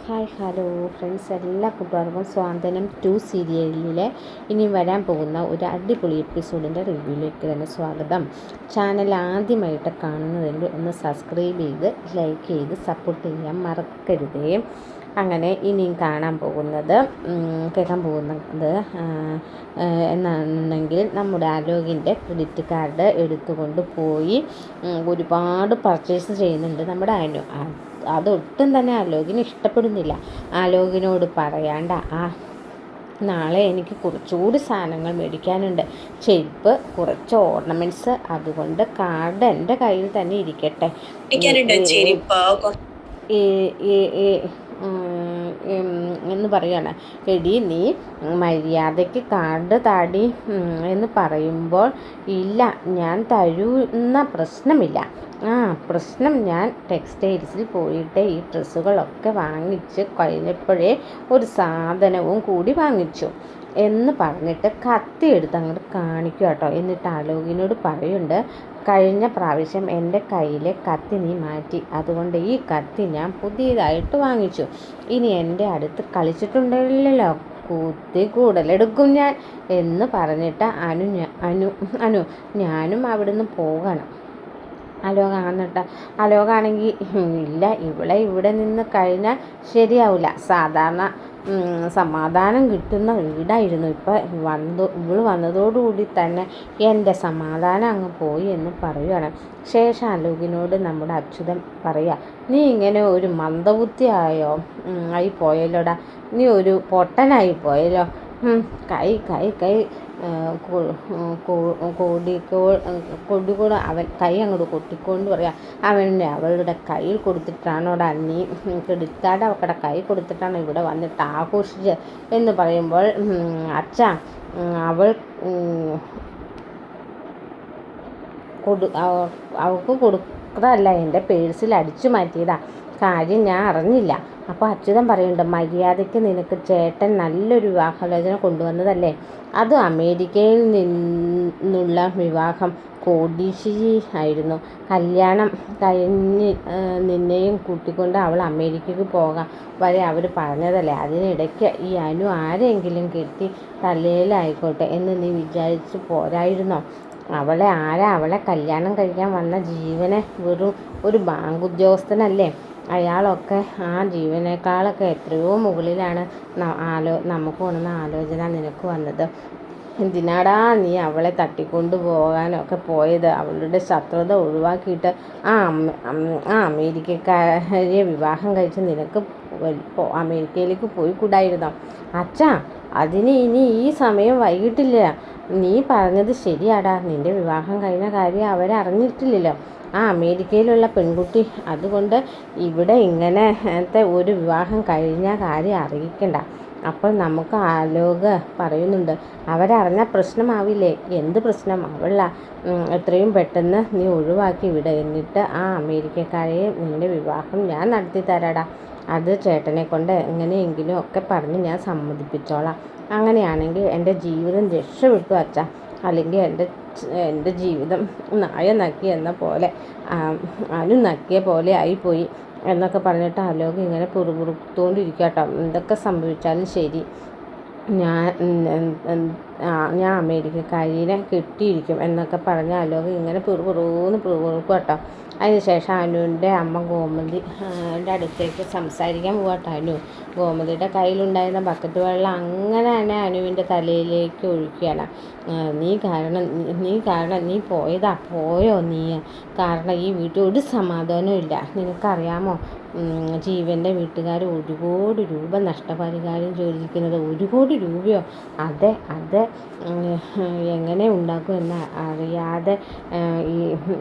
Hi hello friends, എല്ലാ കൂട്ടുകാർക്കും സ്വാന്തനം 2 സീരിയലിലെ ഇനി വരാൻ പോകുന്ന ഒരു അടിപൊളി എപ്പിസോഡിൻ്റെ റിവ്യൂയിലേക്ക് തന്നെ സ്വാഗതം. ചാനൽ ആദ്യമായിട്ട് കാണുന്നതെങ്കിൽ ഒന്ന് സബ്സ്ക്രൈബ് ചെയ്ത് ലൈക്ക് ചെയ്ത് സപ്പോർട്ട് ചെയ്യാൻ മറക്കരുതേ. അങ്ങനെ ഇനിയും കേൾക്കാൻ പോകുന്നത് എന്നാണെങ്കിൽ നമ്മുടെ ആലോകിൻ്റെ ക്രെഡിറ്റ് കാർഡ് എടുത്തുകൊണ്ട് പോയി ഒരുപാട് പർച്ചേസ് ചെയ്യുന്നുണ്ട് നമ്മുടെ അനു. അതൊട്ടും തന്നെ ആലോകിന് ഇഷ്ടപ്പെടുന്നില്ല. ആലോകിനോട് പറയാണ്ട നാളെ എനിക്ക് കുറച്ചുകൂടി സാധനങ്ങൾ മേടിക്കാനുണ്ട്, ചെരുപ്പ്, കുറച്ച് ഓർണമെൻറ്റ്സ്, അതുകൊണ്ട് കാർഡ് എൻ്റെ കയ്യിൽ തന്നെ ഇരിക്കട്ടെ എന്ന് പറയുകയാണ്. എടി, നീ മര്യാദയ്ക്ക് കാർഡ് താടി എന്ന് പറയുമ്പോൾ ഇല്ല, ഞാൻ തരുന്ന പ്രശ്നമില്ല. പ്രശ്നം ഞാൻ ടെക്സ്റ്റൈൽസിൽ പോയിട്ട് ഈ ഡ്രസ്സുകളൊക്കെ വാങ്ങിച്ച് കഴിഞ്ഞപ്പോഴേ ഒരു സാധനവും കൂടി വാങ്ങിച്ചു എന്ന് പറഞ്ഞിട്ട് കത്തി എടുത്ത് അങ്ങോട്ട് കാണിക്കുക കേട്ടോ. എന്നിട്ട് ആലോകിനോട് പറയുന്നുണ്ട്, കഴിഞ്ഞ പ്രാവശ്യം എൻ്റെ കയ്യിലെ കത്തി നീ മാറ്റി, അതുകൊണ്ട് ഈ കത്തി ഞാൻ പുതിയതായിട്ട് വാങ്ങിച്ചു. ഇനി എൻ്റെ അടുത്ത് കളിച്ചിട്ടുണ്ടല്ലോ, കുത്തി കൂടലെടുക്കും ഞാൻ എന്ന് പറഞ്ഞിട്ട് അനു ഞാനും അവിടുന്ന് പോകണം. അലോകാണെങ്കിൽ ഇല്ല, ഇവിടെ നിന്ന് കഴിഞ്ഞാൽ ശരിയാവില്ല. സാധാരണ സമാധാനം കിട്ടുന്ന വീടായിരുന്നു. ഇവൾ വന്നതോടുകൂടി തന്നെ എൻ്റെ സമാധാനം അങ്ങ് പോയി എന്ന് പറയുകയാണ്. ശേഷം അലോകിനോട് നമ്മുടെ അച്യുതൻ പറയുക, നീ ഇങ്ങനെ ഒരു ആയി പോയല്ലോടാ, നീ ഒരു പൊട്ടനായി പോയല്ലോ. കൈ കൊടികൂടെ അവൻ കൈ അങ്ങോട്ട് കൊട്ടിക്കൊണ്ട് പറയാം, അവളുടെ കയ്യിൽ കൊടുത്തിട്ടാണോടാ നീ ക്രെഡിറ്റ് കാർഡ് അവക്കടെ കൈ കൊടുത്തിട്ടാണ് ഇവിടെ വന്നിട്ട് ആഘോഷിച്ച് എന്ന് പറയുമ്പോൾ, അച്ഛാ അവൾ അവൾക്ക് കൊടുത്തതല്ല, എൻ്റെ പേഴ്സിൽ അടിച്ചു മാറ്റിയതാ, കാര്യം ഞാൻ അറിഞ്ഞില്ല. അപ്പോൾ അച്യുതൻ പറയുന്നുണ്ട്, മര്യാദയ്ക്ക് നിനക്ക് ചേട്ടൻ നല്ലൊരു വിവാഹാലോചന കൊണ്ടുവന്നതല്ലേ, അത് അമേരിക്കയിൽ നിന്നുള്ള വിവാഹം, കോടീശ്വരി ആയിരുന്നു. കല്യാണം കഴിഞ്ഞ് നിന്നെയും കൂട്ടിക്കൊണ്ട് അവൾ അമേരിക്കയ്ക്ക് പോകാൻ വരെ അവർ പറഞ്ഞതല്ലേ. അതിനിടയ്ക്ക് ഈ അനു ആരെങ്കിലും കെട്ടി തലയിലായിക്കോട്ടെ എന്ന് നീ വിചാരിച്ച് പോരായിരുന്നോ? അവളെ കല്യാണം കഴിക്കാൻ വന്ന ജീവനെ വെറും ഒരു ബാങ്ക് ഉദ്യോഗസ്ഥനല്ലേ. അയാളൊക്കെ ആ ജീവനേക്കാളൊക്കെ എത്രയോ മുകളിലാണ് നമുക്ക് വന്ന ആലോചന നിനക്ക് വന്നത്. എന്തിനാടാ നീ അവളെ തട്ടിക്കൊണ്ടു പോകാനൊക്കെ പോയത്? അവളുടെ ശത്രുത ഒഴിവാക്കിയിട്ട് ആ അമേരിക്കക്കാരെ വിവാഹം കഴിച്ച് നിനക്ക് അമേരിക്കയിലേക്ക് പോയി കൂടായിരുന്നോ? അച്ഛാ, അതിന് ഇനി ഈ സമയം വൈകിട്ടില്ല. നീ പറഞ്ഞത് ശരിയാടാ, നിൻ്റെ വിവാഹം കഴിഞ്ഞ കാര്യം അവരറിഞ്ഞിട്ടില്ലല്ലോ, അമേരിക്കയിലുള്ള പെൺകുട്ടി. അതുകൊണ്ട് ഇവിടെ ഇങ്ങനത്തെ ഒരു വിവാഹം കഴിഞ്ഞ കാര്യം അറിയിക്കണ്ട. അപ്പോൾ നമുക്ക് ആലോക പറയുന്നുണ്ട്, അവരറിഞ്ഞാൽ പ്രശ്നമാവില്ലേ? എന്ത് പ്രശ്നം? എത്രയും പെട്ടെന്ന് നീ ഒഴിവാക്കി വിട, എന്നിട്ട് അമേരിക്കക്കാരെ നിൻ്റെ വിവാഹം ഞാൻ നടത്തി തരാടാ. അത് ചേട്ടനെ കൊണ്ട് എങ്ങനെയെങ്കിലും ഒക്കെ പറഞ്ഞ് ഞാൻ സമ്മതിപ്പിച്ചോളാം. അങ്ങനെയാണെങ്കിൽ എൻ്റെ ജീവിതം രക്ഷപ്പെട്ടു അച്ഛാ, അല്ലെങ്കിൽ എൻ്റെ ജീവിതം നായ നക്കി എന്ന പോലെ അനു നക്കിയ പോലെ ആയിപ്പോയി എന്നൊക്കെ പറഞ്ഞിട്ട് അലോക് ഇങ്ങനെ പുറത്തുകൊണ്ടിരിക്കുക കേട്ടോ. എന്തൊക്കെ സംഭവിച്ചാലും ശരി, ഞാൻ അമേരിക്കക്കാരിനെ കെട്ടിയിരിക്കും എന്നൊക്കെ പറഞ്ഞ അലോക് ഇങ്ങനെ പുറകുറുക്കും കേട്ടോ. അതിനുശേഷം അനുവിൻ്റെ അമ്മ ഗോമതിയുടെ അടുത്തേക്ക് സംസാരിക്കാൻ പോകട്ടോ. ഗോമതിയുടെ കയ്യിലുണ്ടായിരുന്ന ബക്കറ്റ് വെള്ളം അങ്ങനെ തന്നെ അനുവിൻ്റെ തലയിലേക്ക് ഒഴിക്കുകയാണ്. നീ കാരണം നീ പോയോ നീ കാരണം ഈ വീട്ടിൽ ഒരു സമാധാനവും ഇല്ല. നിനക്കറിയാമോ, ജീവൻ്റെ വീട്ടുകാർ 1 കോടി രൂപ നഷ്ടപരിഹാരം ചോദിക്കുന്നത്. 1 കോടി രൂപയോ? അത് എങ്ങനെ ഉണ്ടാക്കുമെന്ന് അറിയാതെ ഈ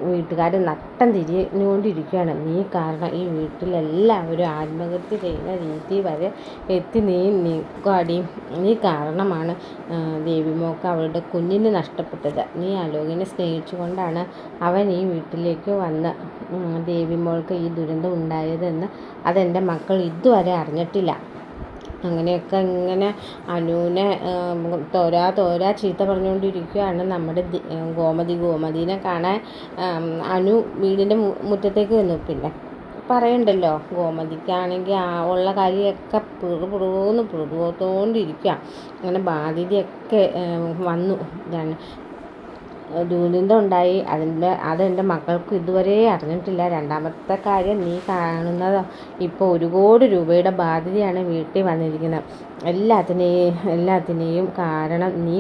വീട്ടുകാർ നട്ടം തിരിഞ്ഞുകൊണ്ടിരിക്കുകയാണ്. നീ കാരണം ഈ വീട്ടിലെല്ലാവരും ആത്മഹത്യ ചെയ്യുന്ന രീതി വരെ എത്തി നീ നിൽക്കാടി. നീ കാരണമാണ് ദേവിമോൾക്ക് അവളുടെ കുഞ്ഞിനെ നഷ്ടപ്പെട്ടത്. നീ അലോകിനെ സ്നേഹിച്ചുകൊണ്ടാണ് അവൻ ഈ വീട്ടിലേക്ക് വന്ന് ദേവിമോൾക്ക് ഈ ദുരന്തം ഉണ്ടായതെന്ന് അതെൻ്റെ മക്കൾ ഇതുവരെ അറിഞ്ഞിട്ടില്ല. അങ്ങനെയൊക്കെ ഇങ്ങനെ അനുവിനെ തോരാ ചീത്ത പറഞ്ഞുകൊണ്ടിരിക്കുകയാണ് നമ്മുടെ ഗോമതിനെ കാണാൻ അനു വീടിൻ്റെ മുറ്റത്തേക്ക് വന്നു. പിന്നെ പറയണ്ടല്ലോ. ഗോമതിക്കാണെങ്കിൽ ഉള്ള കാര്യമൊക്കെ പിറുപിറുത്തോണ്ടിരിക്കുക. അങ്ങനെ ബാധ്യതയൊക്കെ വന്നു. ദുരന്തം ഉണ്ടായി. അതെൻ്റെ മക്കൾക്ക് ഇതുവരെ അറിഞ്ഞിട്ടില്ല. രണ്ടാമത്തെ കാര്യം, നീ കാണുന്നത് ഇപ്പോൾ 1 കോടി രൂപയുടെ ബാധ്യതയാണ് വീട്ടിൽ വന്നിരിക്കുന്നത്. എല്ലാത്തിനെയും കാരണം നീ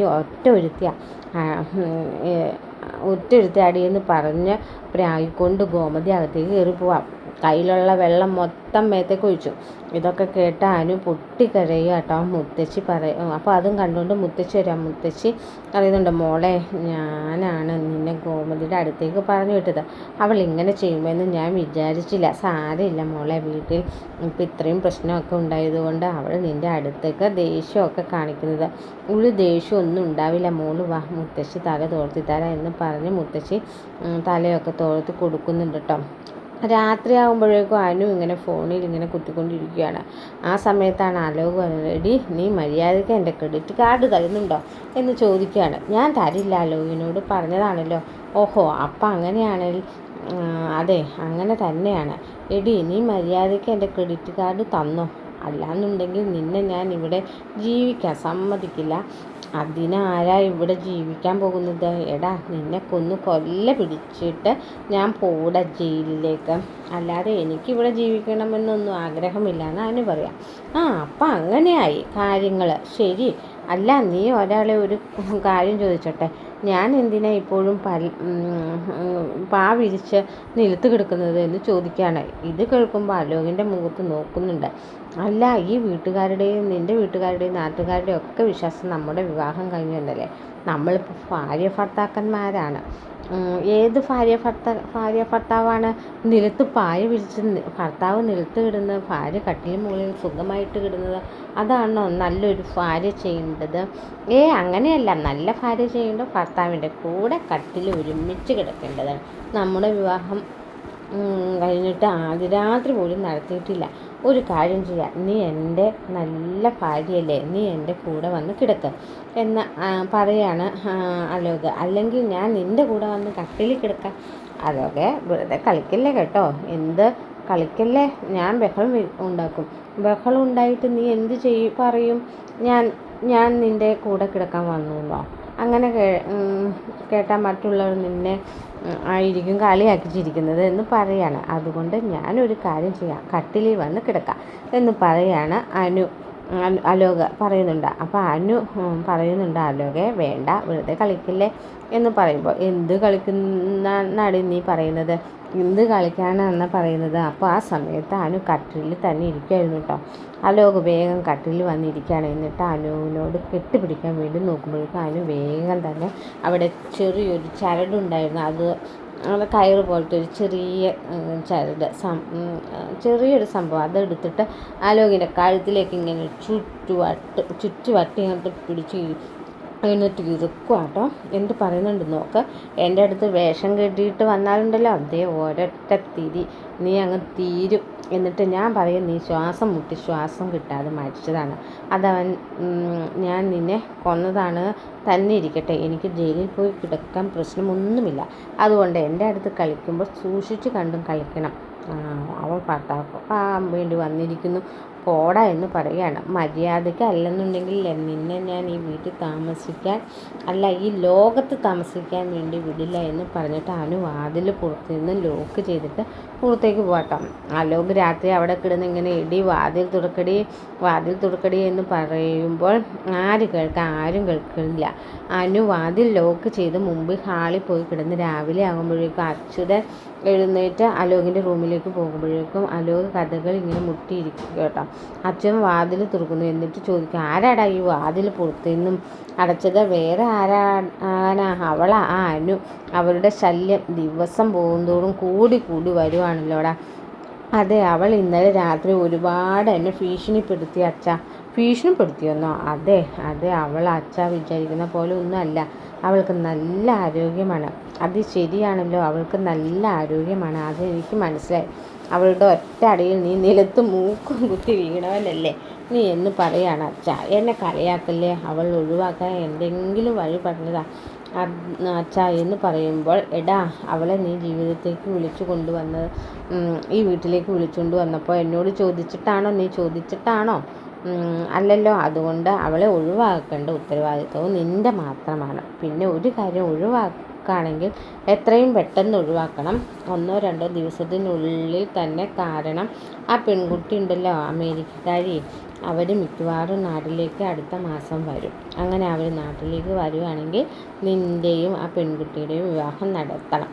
ഒറ്റ ഒരുത്തിയാടിയെന്ന് പറഞ്ഞ് പ്രായിക്കൊണ്ട് ഗോമതി അകത്തേക്ക് കയറി പോവാം. കയ്യിലുള്ള വെള്ളം മൊത്തം മേത്തേക്ക് ഒഴിച്ചു. ഇതൊക്കെ കേട്ട അനു പൊട്ടിക്കരയുക കേട്ടോ. മുത്തശ്ശി പറയും. അപ്പോൾ അതും കണ്ടുകൊണ്ട് മുത്തശ്ശി വരാം. മുത്തശ്ശി അറിയുന്നുണ്ട്, മോളെ ഞാനാണ് നിന്നെ ഗോമതിയുടെ അടുത്തേക്ക് പറഞ്ഞു വിട്ടത്. അവൾ ഇങ്ങനെ ചെയ്യുമെന്ന് ഞാൻ വിചാരിച്ചില്ല. സാരമില്ല മോളെ, വീട്ടിൽ ഇപ്പം ഇത്രയും പ്രശ്നമൊക്കെ ഉണ്ടായതുകൊണ്ട് അവൾ നിൻ്റെ അടുത്തേക്ക് ദേഷ്യമൊക്കെ കാണിക്കുന്നത്. ദേഷ്യമൊന്നും ഉണ്ടാവില്ല, മോള് വാ, മുത്തശ്ശി തല തോർത്തി തരാം എന്ന് പറഞ്ഞ് മുത്തശ്ശി തലയൊക്കെ തോർത്തി കൊടുക്കുന്നുണ്ട് കേട്ടോ. രാത്രിയാകുമ്പോഴേക്കും അനു ഇങ്ങനെ ഫോണിൽ ഇങ്ങനെ കുത്തിക്കൊണ്ടിരിക്കുകയാണ്. ആ സമയത്താണ് അലോക് പറഞ്ഞത്, എടി നീ മര്യാദയ്ക്ക് എൻ്റെ ക്രെഡിറ്റ് കാർഡ് തരുന്നുണ്ടോ എന്ന് ചോദിക്കുകയാണ്. ഞാൻ തരില്ല, അലോകിനോട് പറഞ്ഞതാണല്ലോ. ഓഹോ, അപ്പം അങ്ങനെയാണെങ്കിൽ അതെ അങ്ങനെ തന്നെയാണ്. എടി നീ മര്യാദയ്ക്ക് എൻ്റെ ക്രെഡിറ്റ് കാർഡ് തന്നോ, അല്ലാന്നുണ്ടെങ്കിൽ നിന്നെ ഞാൻ ഇവിടെ ജീവിക്കാൻ സമ്മതിക്കില്ല. അതിനാരാ ഇവിടെ ജീവിക്കാൻ പോകുന്നത്? എടാ, നിന്നെ കൊല്ല പിടിച്ചിട്ട് ഞാൻ പോടാ ജയിലിലേക്ക്. അല്ലാതെ എനിക്കിവിടെ ജീവിക്കണമെന്നൊന്നും ആഗ്രഹമില്ല എന്ന് അനു പറയാം. അപ്പം അങ്ങനെയായി കാര്യങ്ങൾ. ശരി, അല്ല നീ ഒരാളെ ഒരു കാര്യം ചോദിച്ചോട്ടെ, ഞാൻ എന്തിനാ ഇപ്പോഴും പാ വിരിച്ച് നിലത്ത് കിടക്കുന്നത് എന്ന് ചോദിക്കുകയാണ്. ഇത് കേൾക്കുമ്പോൾ അലോകിൻ്റെ മുഖത്ത് നോക്കുന്നുണ്ട്. അല്ല, ഈ വീട്ടുകാരുടെയും നിൻ്റെ വീട്ടുകാരുടെയും നാട്ടുകാരുടെയും ഒക്കെ വിശ്വാസം നമ്മുടെ വിവാഹം കഴിഞ്ഞു എന്നല്ലേ. നമ്മളിപ്പോൾ ഭാര്യ ഭർത്താക്കന്മാരാണ്. ഏത് ഭാര്യ ഭർത്താവാണ് നിലത്ത് പായ വിരിച്ച് ഭർത്താവ് നിലത്ത് കിടുന്നത്, ഭാര്യ കട്ടിലിന് മുകളിൽ സുഖമായിട്ട് കിടുന്നത്? അതാണോ നല്ലൊരു ഭാര്യ ചെയ്യേണ്ടത്? അങ്ങനെയല്ല. നല്ല ഭാര്യ ചെയ്യേണ്ടത് ഭർത്താവിൻ്റെ കൂടെ കട്ടിൽ ഒരുമിച്ച് കിടക്കേണ്ടതാണ്. നമ്മുടെ വിവാഹം കഴിഞ്ഞിട്ട് ആദ്യ രാത്രി പോലും നടത്തിയിട്ടില്ല. ഒരു കാര്യം ചെയ്യാം, നീ എൻ്റെ നല്ല ഭാര്യയല്ലേ, നീ എൻ്റെ കൂടെ വന്ന് കിടക്കുക എന്ന് പറയാണ് അലോക്. അല്ലെങ്കിൽ ഞാൻ നിൻ്റെ കൂടെ വന്ന് കട്ടിലിൽ കിടക്കാം. അലോകെ, വെറുതെ കളിക്കല്ലേ കേട്ടോ. എന്ത് കളിക്കല്ലേ, ഞാൻ ബഹളം ഉണ്ടാക്കും. ബഹളം ഉണ്ടായിട്ട് നീ എന്ത് പറയും? ഞാൻ നിൻ്റെ കൂടെ കിടക്കാൻ വന്നോ? അങ്ങനെ കേട്ടാൽ മറ്റുള്ളവർ നിന്നെ ആയിരിക്കും കളിയാക്കിച്ചിരിക്കുന്നത് എന്ന് പറയാണ്. അതുകൊണ്ട് ഞാനൊരു കാര്യം ചെയ്യാം, കട്ടിലിൽ വന്ന് കിടക്കാം എന്ന് പറയാണ് അലോക് പറയുന്നുണ്ട്. അപ്പോൾ അനു പറയുന്നുണ്ട്, അലോകെ വേണ്ട, വെറുതെ കളിക്കില്ലേ എന്ന് പറയുമ്പോൾ, എന്ത് കളിക്കുന്നാണ് നീ പറയുന്നത്? എന്ത് കളിക്കാനാണെന്ന് പറയുന്നത്? അപ്പോൾ ആ സമയത്ത് അനു കട്ടിലിൽ തന്നെ ഇരിക്കുമായിരുന്നു കേട്ടോ. അലോക് വേഗം കട്ടിലിൽ വന്നിരിക്കുകയാണ്. എന്നിട്ട് അനുവിനോട് കെട്ടിപ്പിടിക്കാൻ വേണ്ടി നോക്കുമ്പോഴേക്കും അനു വേഗം തന്നെ അവിടെ ചെറിയൊരു ചരടുണ്ടായിരുന്നു, അത് കയറ് പോലത്തെ ഒരു ചെറിയൊരു സംഭവം അതെടുത്തിട്ട് അലോകിൻ്റെ കഴുത്തിലേക്ക് ഇങ്ങനെ ചുറ്റുവട്ടി അങ്ങോട്ട് പിടിച്ച് എന്നിട്ട് ഇറുക്കുക കേട്ടോ. എന്ത് പറയുന്നുണ്ട് നോക്ക്. എൻ്റെ അടുത്ത് വേഷം കെട്ടിയിട്ട് വന്നാലുണ്ടല്ലോ, അതേ ഒരൊറ്റ തിരി നീ അങ്ങ് തീരും. എന്നിട്ട് ഞാൻ പറയും, നീ ശ്വാസം മുട്ടി ശ്വാസം കിട്ടാതെ മരിച്ചതാണ്, ഞാൻ നിന്നെ കൊന്നതാണ് തന്നെ ഇരിക്കട്ടെ. എനിക്ക് ജയിലിൽ പോയി കിടക്കാൻ പ്രശ്നമൊന്നുമില്ല. അതുകൊണ്ട് എൻ്റെ അടുത്ത് കളിക്കുമ്പോൾ സൂക്ഷിച്ച് കണ്ടും കളിക്കണം. അവൻ ഭർത്താവ് വേണ്ടി വന്നിരിക്കുന്നു, പോടാ എന്ന് പറയുകയാണ്. മര്യാദയ്ക്ക് അല്ലെന്നുണ്ടെങ്കിൽ നിന്നെ ഞാൻ ഈ വീട്ടിൽ താമസിക്കാൻ ഈ ലോകത്ത് താമസിക്കാൻ വേണ്ടി വിടില്ല എന്ന് പറഞ്ഞിട്ട് വാതിൽ പുറത്തു നിന്ന് ലോക്ക് ചെയ്തിട്ട് പുറത്തേക്ക് പോകട്ടോ. അലോക് രാത്രി അവിടെ കിടന്ന് ഇങ്ങനെ വാതിൽ തുറക്കടി എന്ന് പറയുമ്പോൾ ആരും കേൾക്കുന്നില്ല. വാതിൽ ലോക്ക് ചെയ്ത് മുമ്പ് ഹാളിൽ പോയി കിടന്ന് രാവിലെ ആകുമ്പോഴേക്കും അച്യുതൻ എഴുന്നേറ്റ് അലോകിൻ്റെ റൂമിലേക്ക് പോകുമ്പോഴേക്കും അലോക് കഥകൾ ഇങ്ങനെ മുട്ടിയിരിക്കുക കേട്ടോ. അച്ഛൻ വാതിൽ തുറക്കുന്നു. എന്നിട്ട് ചോദിക്കും, ആരാടാ ഈ വാതിൽ പുറത്തു നിന്നും അടച്ചത്? വേറെ ആരാണ്? അവളാ, അനു. അവരുടെ ശല്യം ദിവസം പോകുന്തോറും കൂടി വരുവാണല്ലോടാ. അതെ, അവൾ ഇന്നലെ രാത്രി ഒരുപാട് എന്നെ ഭീഷണിപ്പെടുത്തി അച്ഛ. ഭീഷണിപ്പെടുത്തിയെന്നോ? അതെ, അവൾ അച്ഛ വിചാരിക്കുന്ന പോലെ ഒന്നും അല്ല. അവൾക്ക് നല്ല ആരോഗ്യമാണ്. അത് ശരിയാണല്ലോ, അവൾക്ക് നല്ല ആരോഗ്യമാണ്, അതെനിക്ക് മനസ്സിലായി. അവളുടെ ഒറ്റ അടിയിൽ നീ നിലത്ത് മൂക്കും കുത്തി വീണവനല്ലേ നീ എന്ന് പറയാണ് അച്ഛ. എന്നെ കളിയാക്കല്ലേ, അവൾ ഒഴിവാക്കാൻ എന്തെങ്കിലും വഴി പറഞ്ഞതാ അച്ഛ എന്ന് പറയുമ്പോൾ, എടാ അവളെ നീ ജീവിതത്തേക്ക് വിളിച്ചു കൊണ്ടുവന്നത്, ഈ വീട്ടിലേക്ക് വിളിച്ചുകൊണ്ട് വന്നപ്പോൾ എന്നോട് ചോദിച്ചിട്ടാണോ? അല്ലല്ലോ. അതുകൊണ്ട് അവളെ ഒഴിവാക്കേണ്ട ഉത്തരവാദിത്വവും നിൻ്റെ മാത്രമാണ്. പിന്നെ ഒരു കാര്യം ഒഴിവാക്കുകയാണെങ്കിൽ എത്രയും പെട്ടെന്ന് ഒഴിവാക്കണം, 1-2 ദിവസത്തിനുള്ളിൽ തന്നെ. കാരണം ആ പെൺകുട്ടി ഉണ്ടല്ലോ, അമേരിക്കക്കാരി, അവർ മിക്കവാറും നാട്ടിലേക്ക് അടുത്ത മാസം വരും. അങ്ങനെ അവർ നാട്ടിലേക്ക് വരുവാണെങ്കിൽ നിൻ്റെയും ആ പെൺകുട്ടിയുടെയും വിവാഹം നടത്തണം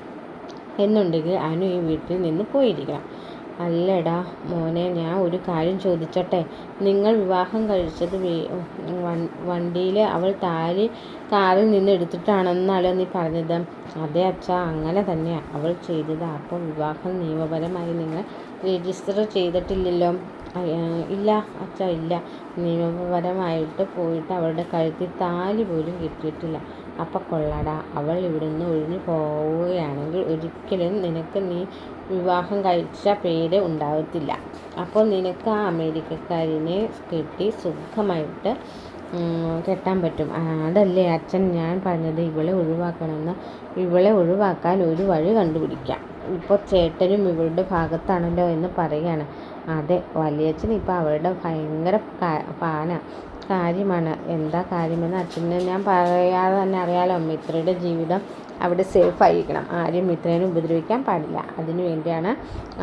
എന്നുണ്ടെങ്കിൽ അനു ഈ വീട്ടിൽ നിന്ന് പോയിരിക്കണം. അല്ലടാ മോനെ, ഞാൻ ഒരു കാര്യം ചോദിച്ചോട്ടെ? നിങ്ങൾ വിവാഹം കഴിച്ചത് വണ്ടിയിൽ അവൾ താലി കാറിൽ നിന്ന് എടുത്തിട്ടാണെന്നാലോ നീ പറഞ്ഞത്? അതെ അച്ഛാ, അങ്ങനെ തന്നെയാണ് അവൾ ചെയ്തത്. അപ്പോൾ വിവാഹം നിയമപരമായി നിങ്ങൾ രജിസ്റ്റർ ചെയ്തിട്ടില്ലല്ലോ? ഇല്ല അച്ഛാ, ഇല്ല. നിയമപരമായിട്ട് പോയിട്ട് അവളുടെ കഴുത്തിൽ താലി പോലും കിട്ടിയിട്ടില്ല. അപ്പം കൊള്ളടാ, അവൾ ഇവിടുന്ന് ഒഴിഞ്ഞു പോവുകയാണെങ്കിൽ ഒരിക്കലും നിനക്ക് നീ വിവാഹം കഴിച്ച പേര് ഉണ്ടാകത്തില്ല. അപ്പോൾ നിനക്ക് ആ അമേരിക്കക്കാരിനെ കെട്ടി സുഖമായിട്ട് കെട്ടാൻ പറ്റും. അതല്ലേ അച്ഛൻ ഞാൻ പറഞ്ഞത്, ഇവളെ ഒഴിവാക്കണമെന്ന്. ഇവളെ ഒഴിവാക്കാൻ ഒരു വഴി കണ്ടുപിടിക്കാം. ഇപ്പോൾ ചേട്ടനും ഇവളുടെ ഭാഗത്താണല്ലോ എന്ന് പറയുകയാണ്. അതെ, വലിയച്ഛൻ ഇപ്പോൾ അവളുടെ ഭയങ്കര കാര്യമാണ്. എന്താ കാര്യമെന്ന് അച്ഛനെ ഞാൻ പറയാതെ തന്നെ അറിയാലോ. മിത്രയുടെ ജീവിതം അവിടെ സേഫ് ആയിരിക്കണം. ആരും മിത്രേനെ ഉപദ്രവിക്കാൻ പാടില്ല. അതിനു വേണ്ടിയാണ്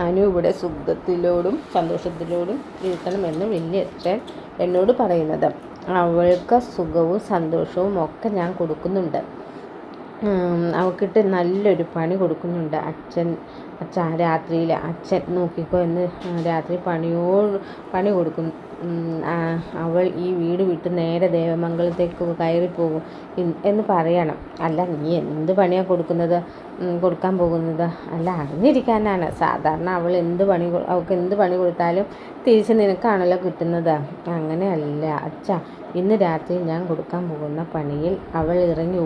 അനു ഇവിടെ സുഖത്തിലോടും സന്തോഷത്തിലോടും ഇരിക്കണമെന്ന് വലിയച്ഛൻ എന്നോട് പറയുന്നത്. അവൾക്ക് സുഖവും സന്തോഷവും ഒക്കെ ഞാൻ കൊടുക്കുന്നുണ്ട്. അവൾക്കിട്ട് നല്ലൊരു പണി കൊടുക്കുന്നുണ്ട്. രാത്രിയിൽ അച്ഛൻ നോക്കിക്കോ എന്ന് രാത്രി പണി കൊടുക്കും. അവൾ ഈ വീട് വിട്ട് നേരെ ദേവമംഗലത്തേക്ക് കയറിപ്പോകും എന്ന് പറയണം. അല്ല, നീ എന്ത് പണിയാണ് കൊടുക്കാൻ പോകുന്നത്? അല്ല, അറിഞ്ഞിരിക്കാനാണ്. സാധാരണ അവൾക്ക് എന്ത് പണി കൊടുത്താലും തിരിച്ച് നിനക്കാണല്ലോ കിട്ടുന്നത്. അങ്ങനെയല്ല അച്ഛാ, ഇന്ന് രാത്രി ഞാൻ കൊടുക്കാൻ പോകുന്ന പണിയിൽ അവൾ ഇറങ്ങി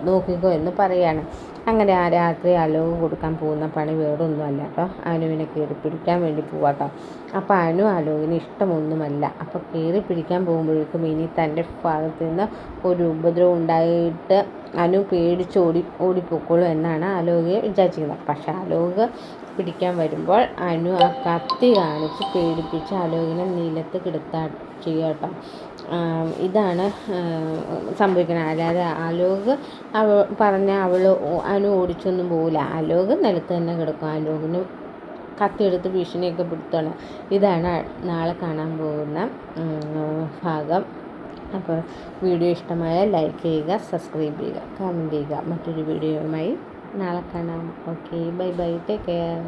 നോക്കിക്കോ എന്ന് പറയാണ്. അങ്ങനെ ആ രാത്രി അലോക് കൊടുക്കാൻ പോകുന്ന പണി വേറൊന്നുമല്ല കേട്ടോ, അനുവിനെ കയറി പിടിക്കാൻ വേണ്ടി പോവാട്ടോ. അപ്പോൾ അനു അലോകിന് ഇഷ്ടമൊന്നുമല്ല. അപ്പോൾ കയറി പിടിക്കാൻ പോകുമ്പോഴേക്കും ഇനി തൻ്റെ ഭാഗത്ത് നിന്ന് ഒരു ഉപദ്രവം ഉണ്ടായിട്ട് അനു ഓടിപ്പോക്കോളൂ എന്നാണ് അലോക് വിചാരിച്ചിരിക്കുന്നത്. പക്ഷെ അലോക് പിടിക്കാൻ വരുമ്പോൾ അനു ആ കത്തി കാണിച്ച് പേടിപ്പിച്ച് അലോകിനെ നിലത്ത് ചെയ്യുക കേട്ടോ. ഇതാണ് സംഭവിക്കുന്നത്. അല്ലാതെ അലോക് അനു ഓടിച്ചൊന്നും പോകില്ല. അലോക് നിലത്ത് തന്നെ കിടക്കും. അലോകിന് കത്തിയെടുത്ത് ഭീഷണിയൊക്കെ പിടുത്താണ്. ഇതാണ് നാളെ കാണാൻ പോകുന്ന ഭാഗം. അപ്പോൾ വീഡിയോ ഇഷ്ടമായാൽ ലൈക്ക് ചെയ്യുക, സബ്സ്ക്രൈബ് ചെയ്യുക, കമൻറ്റ് ചെയ്യുക. മറ്റൊരു വീഡിയോയുമായി നാളെ കാണാം. Okay, bye bye, take care.